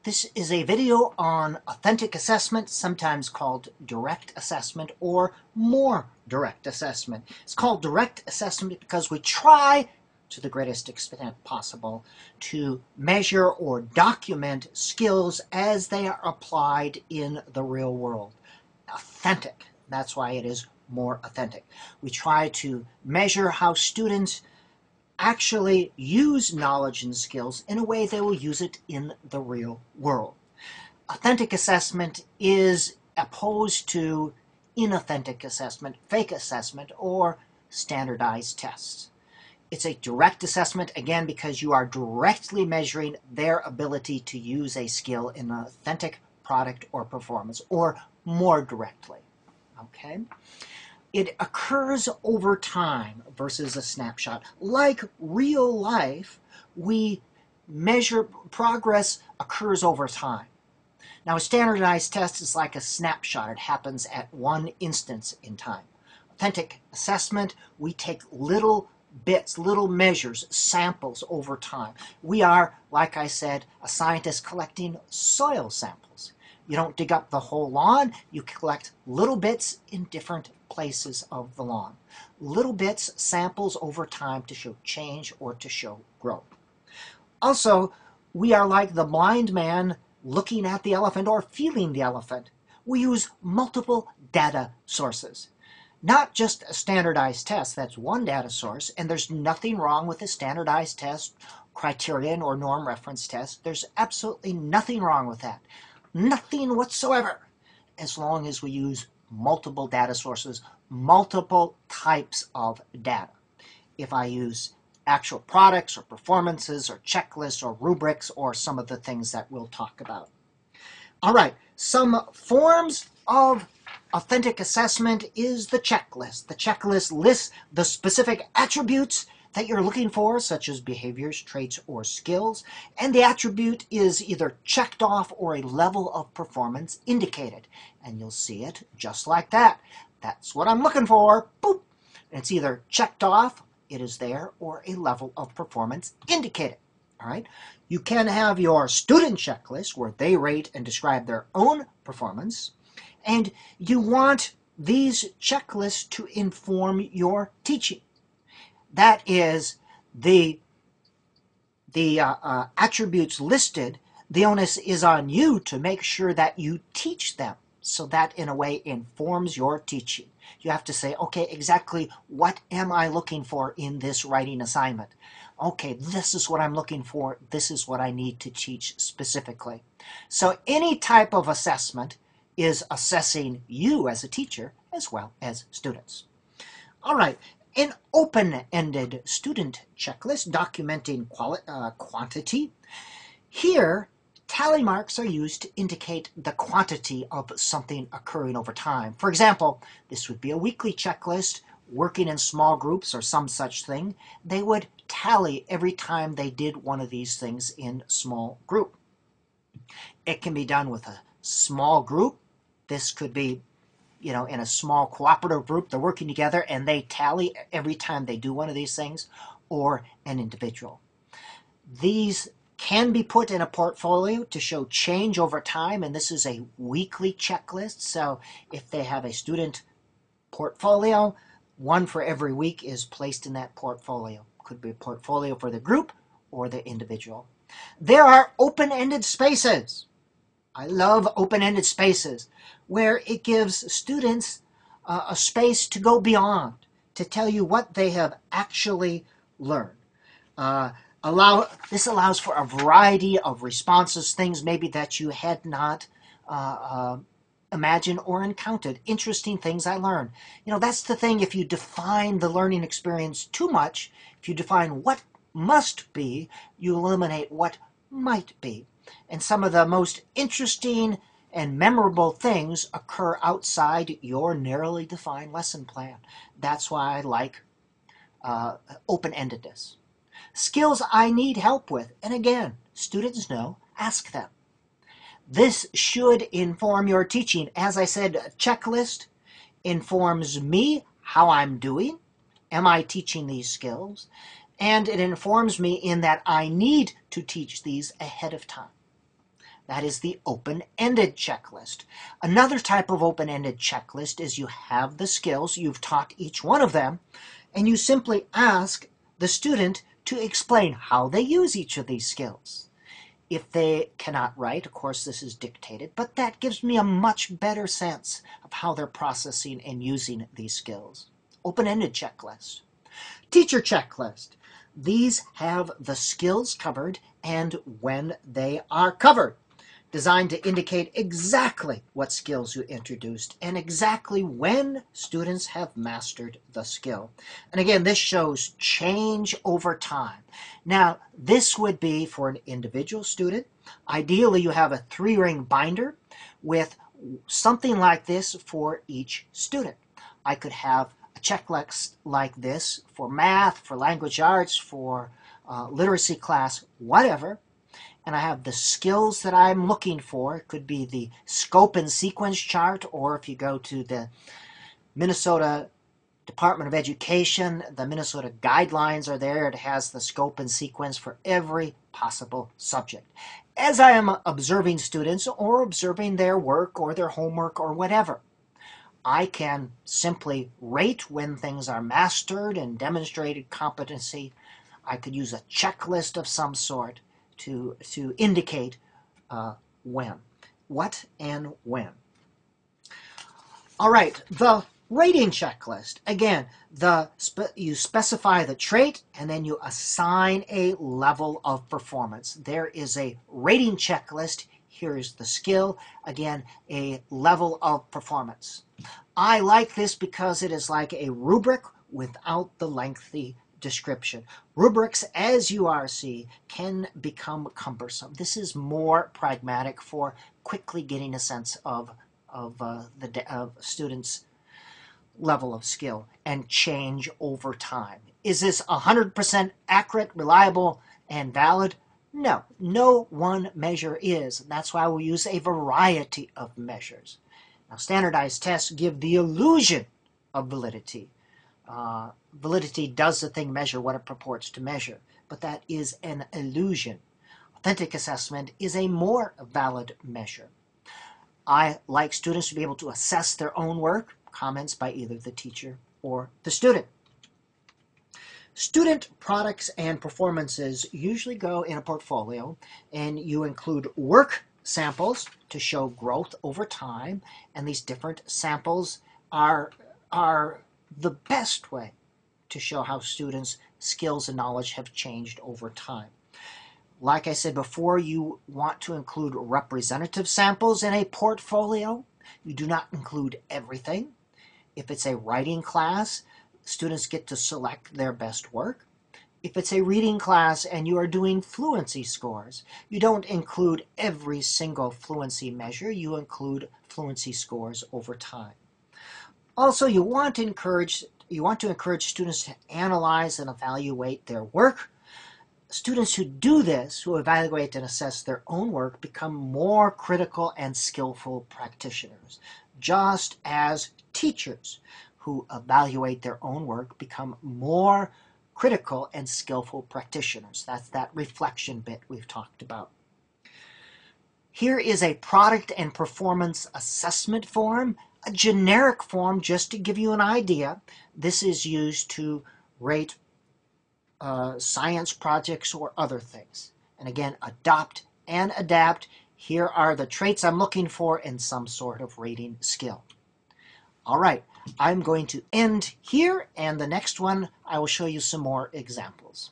This is a video on authentic assessment, sometimes called direct assessment or more direct assessment. It's called direct assessment because we try, to the greatest extent possible, to measure or document skills as they are applied in the real world. Authentic. That's why it is more authentic. We try to measure how students actually use knowledge and skills in a way they will use it in the real world. Authentic assessment is opposed to inauthentic assessment, fake assessment, or standardized tests. It's a direct assessment, again, because you are directly measuring their ability to use a skill in an authentic product or performance, or more directly. Okay? It occurs over time versus a snapshot. Like real life, we measure progress occurs over time. Now, a standardized test is like a snapshot. It happens at one instance in time. Authentic assessment, we take little bits, little measures, samples over time. We are, like I said, a scientist collecting soil samples. You don't dig up the whole lawn, you collect little bits in different places of the lawn. Little bits, samples over time to show change or to show growth. Also, we are like the blind man looking at the elephant or feeling the elephant. We use multiple data sources. Not just a standardized test, that's one data source, and there's nothing wrong with a standardized test, criterion, or norm reference test. There's absolutely nothing wrong with that. Nothing whatsoever, as long as we use multiple data sources, multiple types of data. If I use actual products or performances or checklists or rubrics or some of the things that we'll talk about. All right, some forms of authentic assessment is the checklist. The checklist lists the specific attributes that you're looking for, such as behaviors, traits, or skills, and the attribute is either checked off or a level of performance indicated. And you'll see it just like that. That's what I'm looking for. Boop. And it's either checked off, it is there, or a level of performance indicated. All right. You can have your student checklist where they rate and describe their own performance, and you want these checklists to inform your teaching. That is the attributes listed. The onus is on you to make sure that you teach them. So that, in a way, informs your teaching. You have to say, okay, exactly what am I looking for in this writing assignment? Okay, this is what I'm looking for. This is what I need to teach specifically. So any type of assessment is assessing you as a teacher as well as students. All right. An open-ended student checklist documenting quantity. Here, tally marks are used to indicate the quantity of something occurring over time. For example, this would be a weekly checklist, working in small groups or some such thing. They would tally every time they did one of these things in small group. It can be done with a small group. This could be in a small cooperative group, they're working together and they tally every time they do one of these things, or an individual. These can be put in a portfolio to show change over time, and this is a weekly checklist. So if they have a student portfolio, one for every week is placed in that portfolio. Could be a portfolio for the group or the individual. There are open-ended spaces. I love open-ended spaces where it gives students a space to go beyond, to tell you what they have actually learned. This allows for a variety of responses, things maybe that you had not imagined or encountered. Interesting things I learned. That's the thing. If you define the learning experience too much, if you define what must be, you eliminate what might be. And some of the most interesting and memorable things occur outside your narrowly defined lesson plan. That's why I like open-endedness. Skills I need help with. And again, students know, ask them. This should inform your teaching. As I said, a checklist informs me how I'm doing. Am I teaching these skills? And it informs me in that I need to teach these ahead of time. That is the open-ended checklist. Another type of open-ended checklist is you have the skills, you've taught each one of them, and you simply ask the student to explain how they use each of these skills. If they cannot write, of course this is dictated, but that gives me a much better sense of how they're processing and using these skills. Open-ended checklist. Teacher checklist. These have the skills covered and when they are covered. Designed to indicate exactly what skills you introduced and exactly when students have mastered the skill. And again, this shows change over time. Now, this would be for an individual student. Ideally, you have a 3-ring binder with something like this for each student. I could have a checklist like this for math, for language arts, for literacy class, whatever. And I have the skills that I'm looking for. It could be the scope and sequence chart, or if you go to the Minnesota Department of Education, the Minnesota guidelines are there. It has the scope and sequence for every possible subject. As I am observing students or observing their work or their homework or whatever, I can simply rate when things are mastered and demonstrated competency. I could use a checklist of some sort to indicate when. What and when. All right, the rating checklist. Again, you specify the trait and then you assign a level of performance. There is a rating checklist. Here's the skill. Again, a level of performance. I like this because it is like a rubric without the lengthy description. Rubrics, as you see, can become cumbersome. This is more pragmatic for quickly getting a sense of students' level of skill and change over time. Is this 100% accurate, reliable, and valid? No, no one measure is. That's why we use a variety of measures. Now, standardized tests give the illusion of validity. Validity does the thing measure what it purports to measure, but that is an illusion. Authentic assessment is a more valid measure. I like students to be able to assess their own work, comments by either the teacher or the student. Student products and performances usually go in a portfolio, and you include work samples to show growth over time, and these different samples are the best way to show how students' skills and knowledge have changed over time. Like I said before, you want to include representative samples in a portfolio. You do not include everything. If it's a writing class, students get to select their best work. If it's a reading class and you are doing fluency scores, you don't include every single fluency measure. You include fluency scores over time. Also, you want to encourage students to analyze and evaluate their work. Students who do this, who evaluate and assess their own work, become more critical and skillful practitioners, just as teachers who evaluate their own work become more critical and skillful practitioners. That's that reflection bit we've talked about. Here is a product and performance assessment form, a generic form just to give you an idea. This is used to rate science projects or other things. And again, adopt and adapt. Here are the traits I'm looking for in some sort of rating skill. All right, I'm going to end here, and the next one I will show you some more examples.